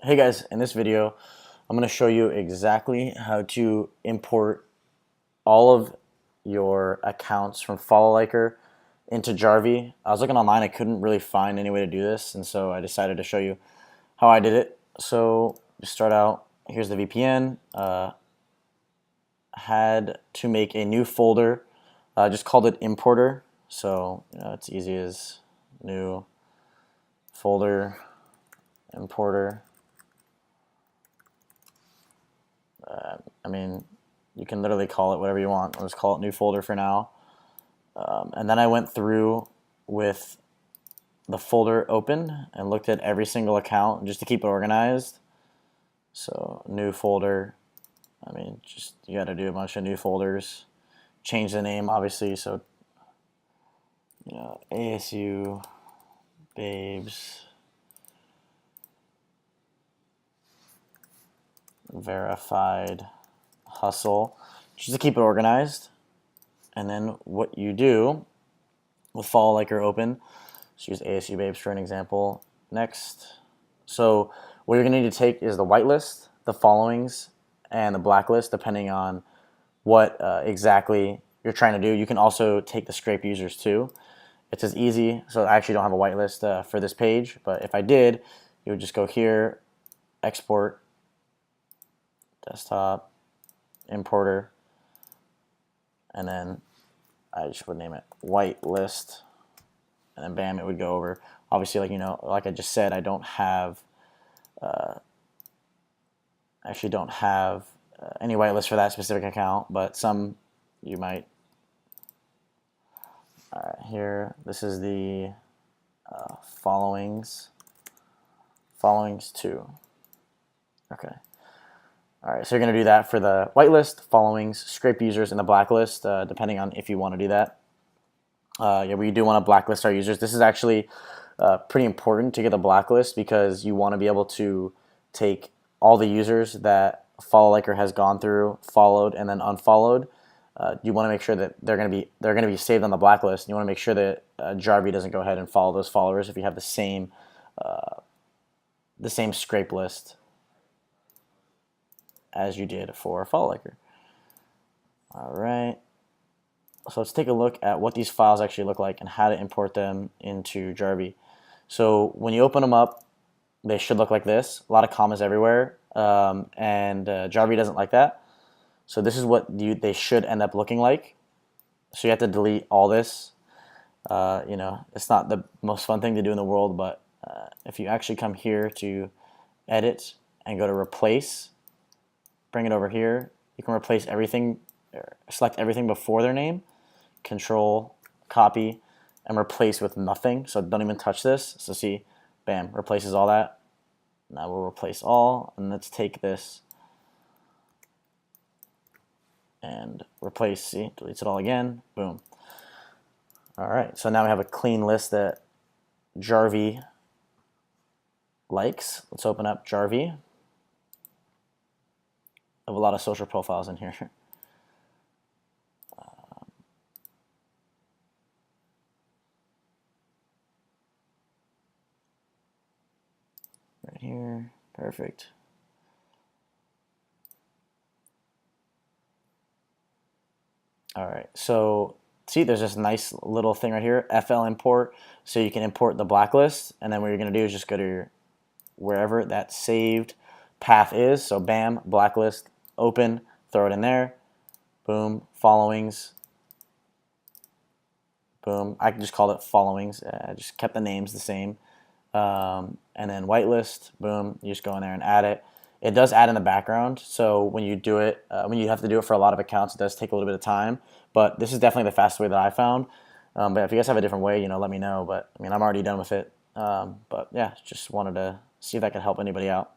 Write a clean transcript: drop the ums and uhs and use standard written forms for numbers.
Hey guys, in this video, I'm going to show you exactly how to import all of your accounts from Followliker into Jarvee. I was looking online, I couldn't really find any way to do this, and so I decided to show you how I did it. So to start out, here's the VPN. Had to make a new folder, just called it importer. So it's easy as new folder importer. I mean, you can literally call it whatever you want. I'll just call it new folder for now. And then I went through with the folder open and looked at every single account just to keep it organized. So new folder, I mean, just you got to do a bunch of new folders. Change the name, obviously. So, ASU Babes Verified Hustle, just to keep it organized. And then what you do with Followliker open, let's use ASU Babes for an example. Next. So what you're going to need to take is the whitelist, the followings, and the blacklist, depending on what exactly you're trying to do. You can also take the scrape users too. It's as easy. So I actually don't have a whitelist for this page, but if I did, you would just go here, export, desktop, importer, and then I just would name it whitelist, and then bam, it would go over. Obviously, like I just said, I don't have, actually don't have any whitelist for that specific account, but some you might. All right, here, this is the followings 2. Okay. All right, so you're going to do that for the whitelist, followings, scrape users, and the blacklist, depending on if you want to do that. Yeah, we do want to blacklist our users. This is actually pretty important to get the blacklist because you want to be able to take all the users that Followliker has gone through, followed, and then unfollowed. You want to make sure that they're going to be saved on the blacklist. You want to make sure that Jarvee doesn't go ahead and follow those followers if you have the same scrape list as you did for Followliker. All right. So let's take a look at what these files actually look like and how to import them into Jarvee. So when you open them up, they should look like this. A lot of commas everywhere, and Jarvee doesn't like that. So this is what they should end up looking like. So you have to delete all this. It's not the most fun thing to do in the world, but if you actually come here to edit and go to replace, bring it over here, you can replace everything, select everything before their name, control, copy, and replace with nothing. So don't even touch this. So see, bam, replaces all that. Now we'll replace all, and let's take this and replace, see, deletes it all again, boom. All right, so now we have a clean list that Jarvee likes. Let's open up Jarvee. I have a lot of social profiles in here. Right here, perfect. All right, so see, there's this nice little thing right here, FL import, so you can import the blacklist, and then what you're gonna do is just go to your, wherever that saved path is, so bam, blacklist, open, throw it in there, boom, followings, boom, I can just call it followings, I just kept the names the same, and then whitelist, boom, you just go in there and add it. It does add in the background, so when you do it, when you have to do it for a lot of accounts, it does take a little bit of time, but this is definitely the fastest way that I found. But if you guys have a different way, let me know, but I mean, I'm already done with it. But yeah, just wanted to see if that could help anybody out.